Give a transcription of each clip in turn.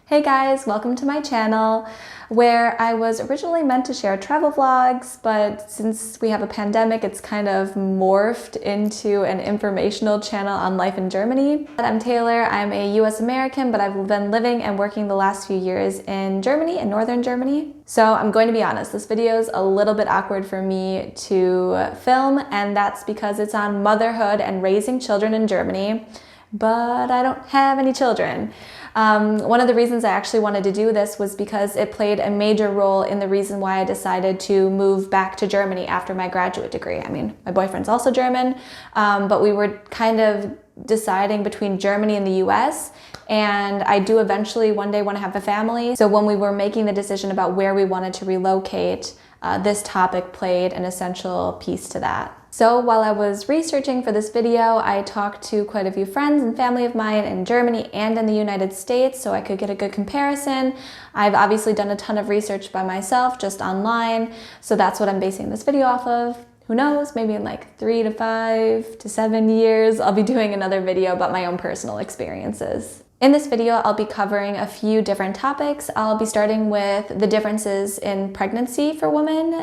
Hey guys, welcome to my channel where I was originally meant to share travel vlogs, but since we have a pandemic, it's kind of morphed into an informational channel on life in Germany. I'm Taylor, I'm a US American, but I've been living and working the last few years in Germany, in northern Germany. So I'm going to be honest, this video is a little bit awkward for me to film, and that's because it's on motherhood and raising children in Germany, but I don't have any children. One of the reasons I actually wanted to do this was because it played a major role in the reason why I decided to move back to Germany after my graduate degree. I mean, my boyfriend's also German, but we were kind of deciding between Germany and the US, and I do eventually one day want to have a family. So when we were making the decision about where we wanted to relocate, this topic played an essential piece to that. So while I was researching for this video, I talked to quite a few friends and family of mine in Germany and in the United States so I could get a good comparison. I've obviously done a ton of research by myself, just online, so that's what I'm basing this video off of. Who knows, maybe in like 3 to 5 to 7 years, I'll be doing another video about my own personal experiences. In this video, I'll be covering a few different topics. I'll be starting with the differences in pregnancy for women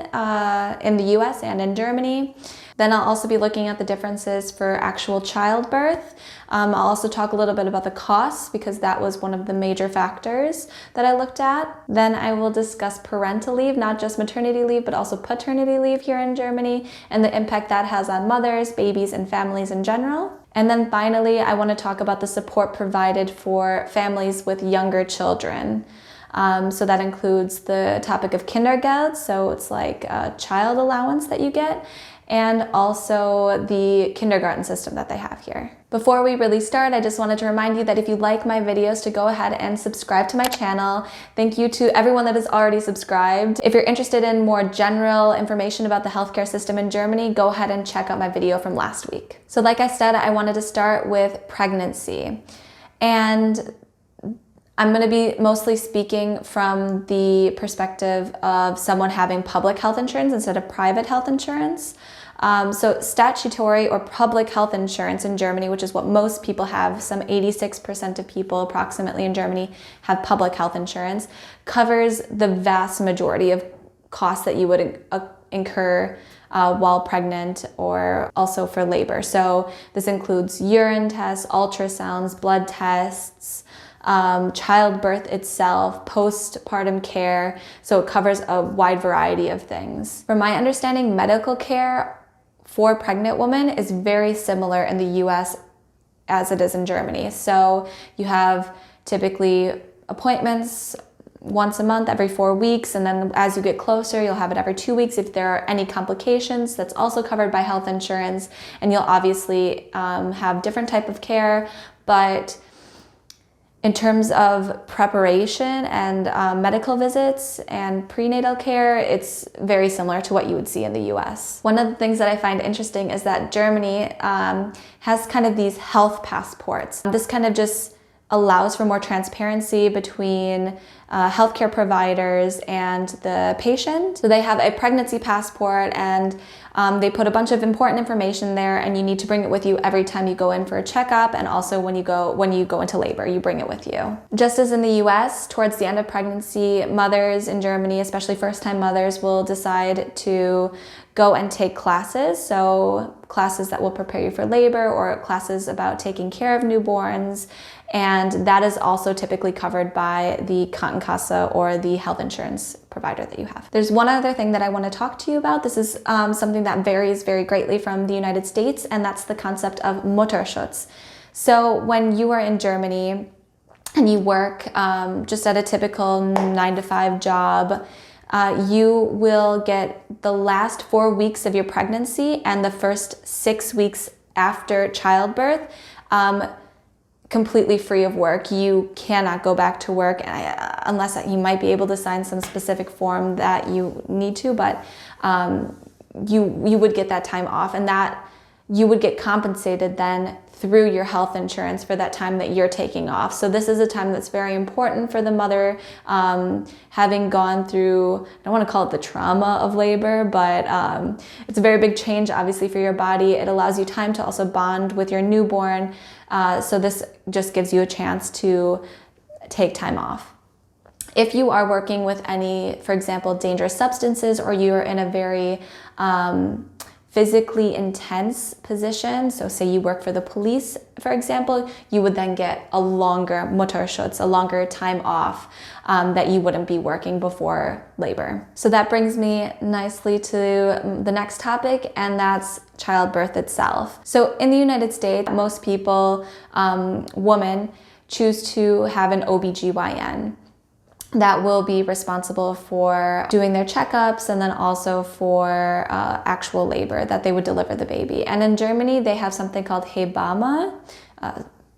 in the US and in Germany. Then I'll also be looking at the differences for actual childbirth. I'll also talk a little bit about the costs because that was one of the major factors that I looked at. Then I will discuss parental leave, not just maternity leave, but also paternity leave here in Germany and the impact that has on mothers, babies, and families in general. And then finally, I want to talk about the support provided for families with younger children. So that includes the topic of Kindergeld, so it's like a child allowance that you get, and also the kindergarten system that they have here. Before we really start, I just wanted to remind you that if you like my videos, to go ahead and subscribe to my channel. Thank you to everyone that is already subscribed. If you're interested in more general information about the healthcare system in Germany, go ahead and check out my video from last week. So like I said, I wanted to start with pregnancy. And I'm going to be mostly speaking from the perspective of someone having public health insurance instead of private health insurance. So statutory or public health insurance in Germany, which is what most people have, some 86% of people approximately in Germany have public health insurance, covers the vast majority of costs that you would incur while pregnant or also for labor. So this includes urine tests, ultrasounds, blood tests, childbirth itself, postpartum care, so it covers a wide variety of things. From my understanding, medical care for pregnant women is very similar in the US as it is in Germany. So you have typically appointments once a month, every 4 weeks, and then as you get closer, you'll have it every 2 weeks. If there are any complications, that's also covered by health insurance, and you'll obviously have different type of care, but in terms of preparation and medical visits and prenatal care, it's very similar to what you would see in the US. One of the things that I find interesting is that Germany has kind of these health passports. This kind of just allows for more transparency between healthcare providers and the patient. So they have a pregnancy passport, and they put a bunch of important information there, and you need to bring it with you every time you go in for a checkup, and also when you go into labor, you bring it with you. Just as in the US, towards the end of pregnancy, mothers in Germany, especially first-time mothers, will decide to go and take classes. So classes that will prepare you for labor or classes about taking care of newborns. And that is also typically covered by the Krankenkasse or the health insurance provider that you have. There's one other thing that I want to talk to you about. This is something that varies very greatly from the United States, and that's the concept of Mutterschutz. So when you are in Germany and you work just at a typical 9-to-5 job, you will get the last 4 weeks of your pregnancy and the first 6 weeks after childbirth completely free of work. You cannot go back to work unless you might be able to sign some specific form that you need to, but you would get that time off, and that you would get compensated then through your health insurance for that time that you're taking off. So this is a time that's very important for the mother, having gone through, I don't want to call it the trauma of labor, but it's a very big change obviously for your body. It allows you time to also bond with your newborn. So this just gives you a chance to take time off. If you are working with any, for example, dangerous substances, or you're in a very physically intense position, so say you work for the police, for example, you would then get a longer Mutterschutz, a longer time off that you wouldn't be working before labor. So that brings me nicely to the next topic, and that's childbirth itself. So in the United States, most people, women, choose to have an OBGYN that will be responsible for doing their checkups and then also for actual labor, that they would deliver the baby. And in Germany, they have something called Hebamme.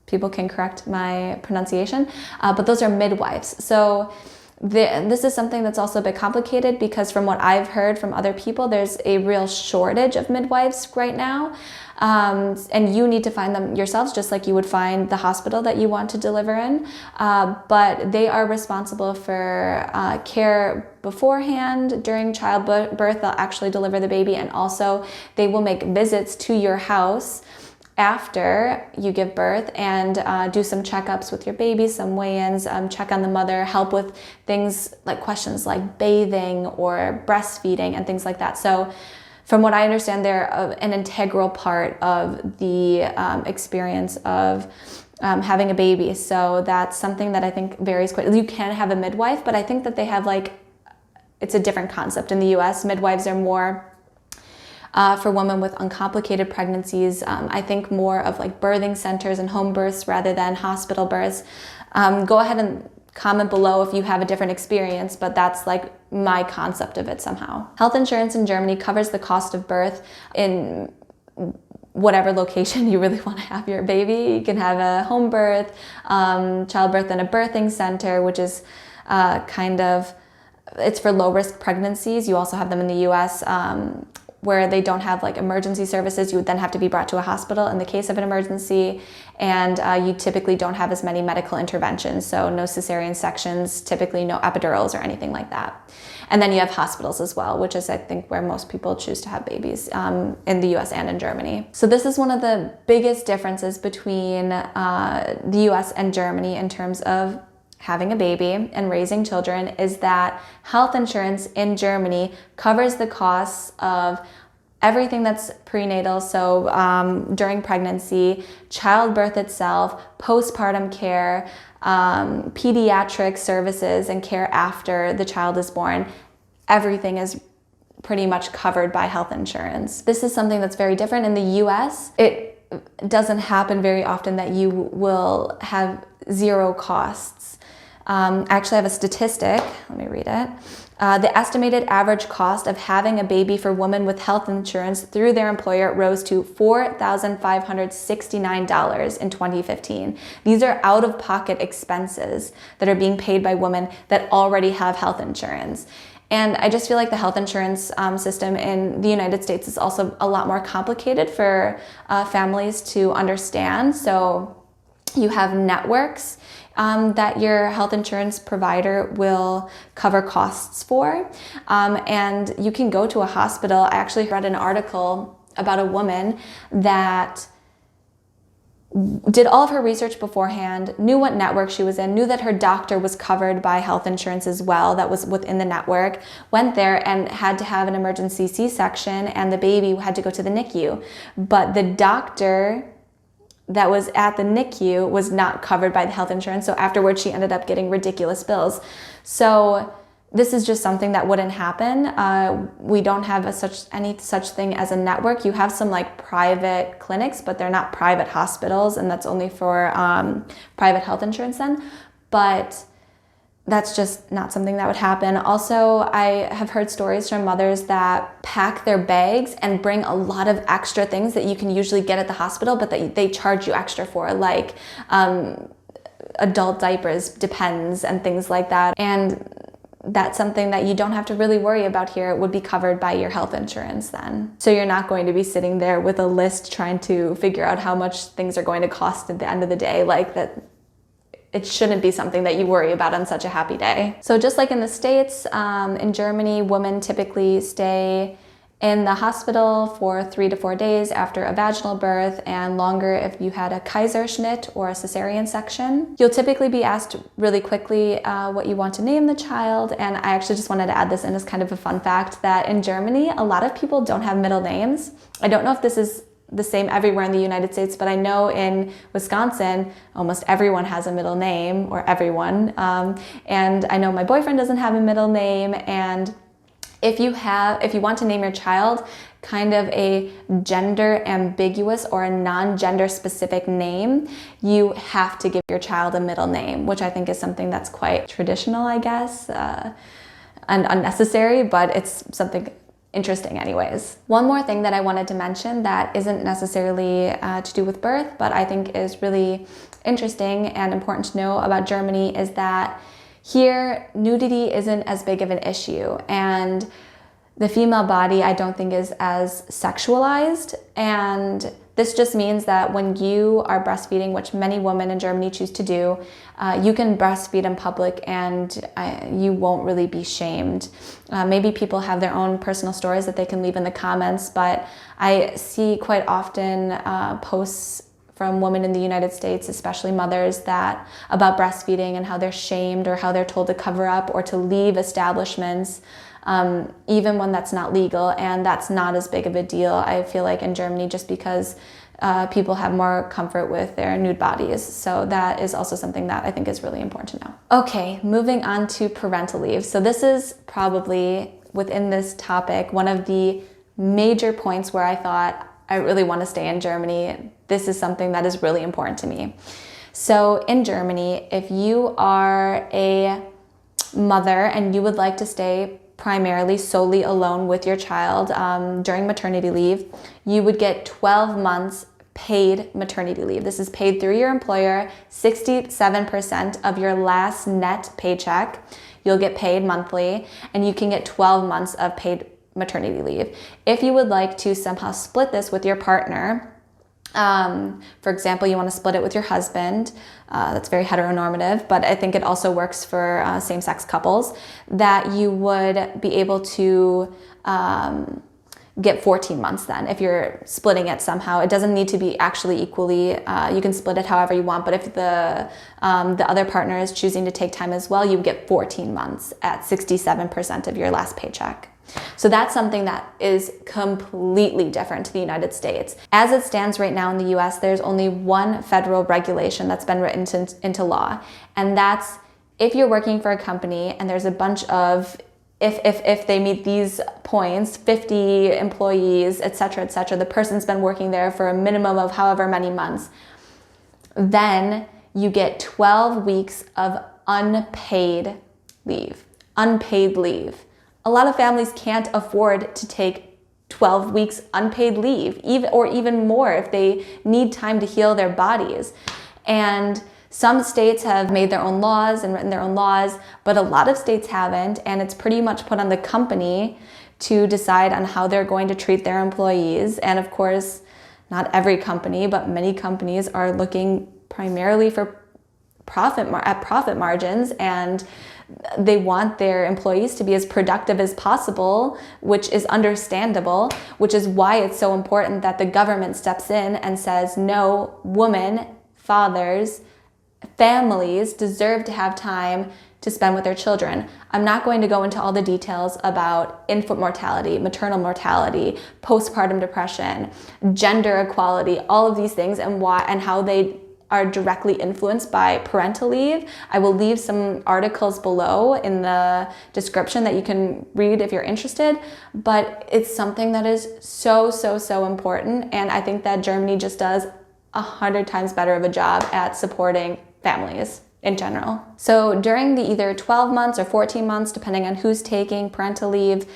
People can correct my pronunciation, but those are midwives. So this is something that's also a bit complicated, because from what I've heard from other people, there's a real shortage of midwives right now. And you need to find them yourselves, just like you would find the hospital that you want to deliver in. But they are responsible for care beforehand. During childbirth, they'll actually deliver the baby, and also they will make visits to your house after you give birth and do some checkups with your baby, some weigh-ins, check on the mother, help with things like questions like bathing or breastfeeding and things like that. So from what I understand, they're an integral part of the experience of having a baby. So that's something that I think varies quite. You can have a midwife, but I think that they have it's a different concept. In the US, midwives are more for women with uncomplicated pregnancies. I think more of birthing centers and home births rather than hospital births. Go ahead and comment below if you have a different experience, but that's my concept of it somehow. Health insurance in Germany covers the cost of birth in whatever location you really want to have your baby. You can have a home birth, childbirth in a birthing center, which is it's for low risk pregnancies. You also have them in the US, where they don't have emergency services. You would then have to be brought to a hospital in the case of an emergency, and you typically don't have as many medical interventions, so no cesarean sections, typically no epidurals or anything like that. And then you have hospitals as well, which is I think where most people choose to have babies in the US and in Germany. So this is one of the biggest differences between the US and Germany in terms of having a baby and raising children, is that health insurance in Germany covers the costs of everything that's prenatal, so during pregnancy, childbirth itself, postpartum care, pediatric services and care after the child is born. Everything is pretty much covered by health insurance. This is something that's very different in the US. It doesn't happen very often that you will have zero costs. I actually have a statistic, let me read it. The estimated average cost of having a baby for women with health insurance through their employer rose to $4,569 in 2015. These are out-of-pocket expenses that are being paid by women that already have health insurance. And I just feel like the health insurance system in the United States is also a lot more complicated for families to understand. So you have networks that your health insurance provider will cover costs for. And you can go to a hospital. I actually read an article about a woman that did all of her research beforehand, knew what network she was in, knew that her doctor was covered by health insurance as well, that was within the network, went there and had to have an emergency C-section, and the baby had to go to the NICU. But the doctor that was at the NICU was not covered by the health insurance, so afterwards she ended up getting ridiculous bills. So this is just something that wouldn't happen. We don't have any such thing as a network. You have some private clinics, but they're not private hospitals, and that's only for private health insurance then. But that's just not something that would happen. Also, I have heard stories from mothers that pack their bags and bring a lot of extra things that you can usually get at the hospital, but that they charge you extra for, like adult diapers, Depends, and things like that. And that's something that you don't have to really worry about here. It would be covered by your health insurance then. So you're not going to be sitting there with a list trying to figure out how much things are going to cost at the end of the day. It shouldn't be something that you worry about on such a happy day. So just like in the States, in Germany, women typically stay in the hospital for 3 to 4 days after a vaginal birth, and longer if you had a Kaiserschnitt or a cesarean section. You'll typically be asked really quickly what you want to name the child, and I actually just wanted to add this in as kind of a fun fact that in Germany, a lot of people don't have middle names. I don't know if this is the same everywhere in the United States, but I know in Wisconsin, almost everyone has a middle name, or everyone. And I know my boyfriend doesn't have a middle name. And if you want to name your child kind of a gender ambiguous or a non-gender specific name, you have to give your child a middle name, which I think is something that's quite traditional, I guess, and unnecessary, but it's something interesting anyways. One more thing that I wanted to mention that isn't necessarily to do with birth, but I think is really interesting and important to know about Germany is that here nudity isn't as big of an issue, and the female body I don't think is as sexualized, and this just means that when you are breastfeeding, which many women in Germany choose to do, you can breastfeed in public and you won't really be shamed. Maybe people have their own personal stories that they can leave in the comments, but I see quite often posts from women in the United States, especially mothers, that about breastfeeding and how they're shamed or how they're told to cover up or to leave establishments, even when that's not legal, and that's not as big of a deal, I feel like, in Germany, just because people have more comfort with their nude bodies. So that is also something that I think is really important to know. Okay, moving on to parental leave. So this is probably, within this topic, one of the major points where I thought I really want to stay in Germany. This is something that is really important to me. So in Germany, if you are a mother and you would like to stay primarily solely alone with your child during maternity leave, you would get 12 months paid maternity leave. This is paid through your employer, 67% of your last net paycheck. You'll get paid monthly, and you can get 12 months of paid maternity leave. If you would like to somehow split this with your partner, for example, you want to split it with your husband, that's very heteronormative, but I think it also works for same-sex couples, that you would be able to get 14 months then if you're splitting it somehow. It doesn't need to be actually equally, you can split it however you want, but if the other partner is choosing to take time as well, you would get 14 months at 67% of your last paycheck. So that's something that is completely different to the United States. As it stands right now in the US, there's only one federal regulation that's been written into law, and that's if you're working for a company and there's a bunch of, if they meet these points, 50 employees, etc., the person's been working there for a minimum of however many months, then you get 12 weeks of unpaid leave. Unpaid leave. A lot of families can't afford to take 12 weeks unpaid leave, even more if they need time to heal their bodies. And some states have made their own laws and written their own laws, but a lot of states haven't, and it's pretty much put on the company to decide on how they're going to treat their employees. And of course, not every company, but many companies are looking primarily for profit margins, and they want their employees to be as productive as possible, which is understandable, which is why it's so important that the government steps in and says, no, women, fathers, families deserve to have time to spend with their children. I'm not going to go into all the details about infant mortality, maternal mortality, postpartum depression, gender equality, all of these things, and why and how they are directly influenced by parental leave. I will leave some articles below in the description that you can read if you're interested, but it's something that is so important, and I think that Germany just does 100 times better of a job at supporting families in general. So during the either 12 months or 14 months, depending on who's taking parental leave,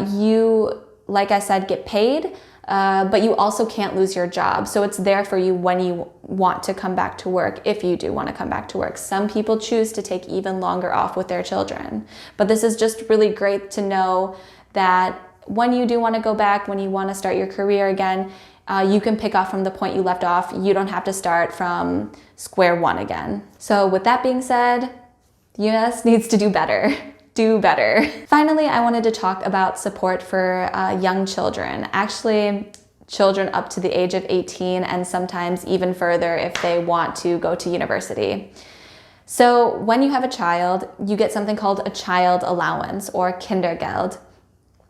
you, like I said, get paid, but you also can't lose your job. So it's there for you when you want to come back to work, if you do want to come back to work. Some people choose to take even longer off with their children. But this is just really great to know that when you do want to go back, when you want to start your career again, you can pick up from the point you left off. You don't have to start from square one again. So with that being said, the US needs to do better. do better. Finally, I wanted to talk about support for young children. Actually, children up to the age of 18 and sometimes even further if they want to go to university. So when you have a child, you get something called a child allowance or Kindergeld.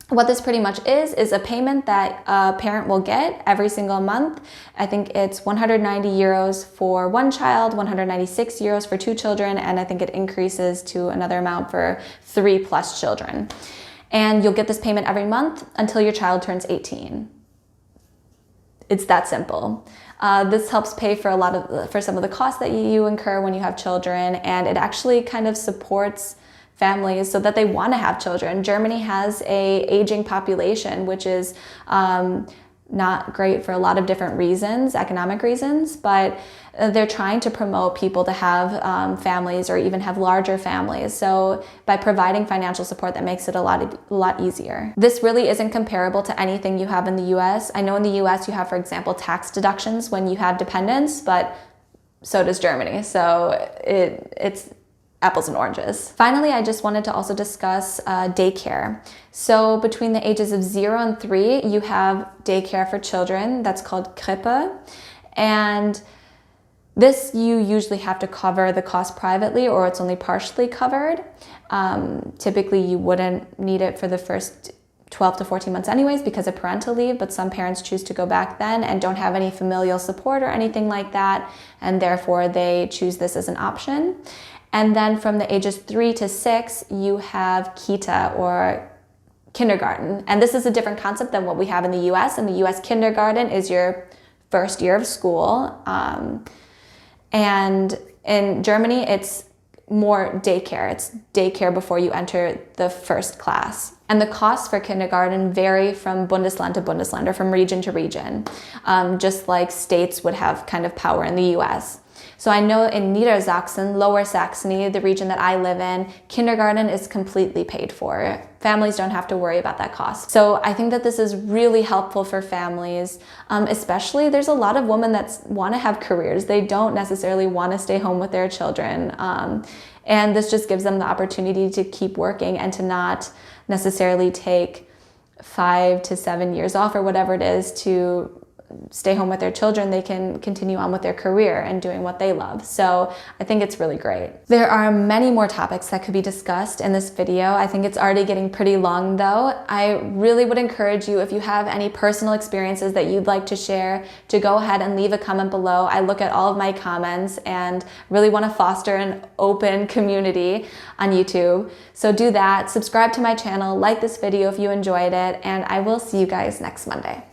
What this pretty much is a payment that a parent will get every single month. I think it's 190 euros for one child, 196 euros for two children, and I think it increases to another amount for 3+ children. And you'll get this payment every month until your child turns 18. It's that simple. This helps pay for some of the costs that you incur when you have children, and it actually kind of supports families so that they want to have children. Germany has a aging population, which is not great for a lot of different reasons, economic reasons, but they're trying to promote people to have families or even have larger families. So by providing financial support, that makes it a lot easier. This really isn't comparable to anything you have in the US. I know in the US you have, for example, tax deductions when you have dependents, but so does Germany. So it's apples and oranges. Finally, I just wanted to also discuss daycare. So between the ages of 0 and 3, you have daycare for children. That's called Krippe. And this you usually have to cover the cost privately, or it's only partially covered. Typically, you wouldn't need it for the first 12 to 14 months anyways because of parental leave, but some parents choose to go back then and don't have any familial support or anything like that, and therefore they choose this as an option. And then from the ages 3 to 6, you have Kita or kindergarten. And this is a different concept than what we have in the US. In the US, kindergarten is your first year of school. And in Germany, it's more daycare. It's daycare before you enter the first class. And the costs for kindergarten vary from Bundesland to Bundesland, or from region to region, just like states would have kind of power in the US. So I know in Niedersachsen, Lower Saxony, the region that I live in, kindergarten is completely paid for. Families don't have to worry about that cost. So I think that this is really helpful for families, especially there's a lot of women that want to have careers. They don't necessarily want to stay home with their children. And this just gives them the opportunity to keep working and to not necessarily take 5 to 7 years off or whatever it is to stay home with their children. They can continue on with their career and doing what they love. So I think it's really great. There are many more topics that could be discussed in this video. I think it's already getting pretty long though. I really would encourage you, if you have any personal experiences that you'd like to share, to go ahead and leave a comment below. I look at all of my comments and really want to foster an open community on YouTube. So do that. Subscribe to my channel, like this video if you enjoyed it, and I will see you guys next Monday.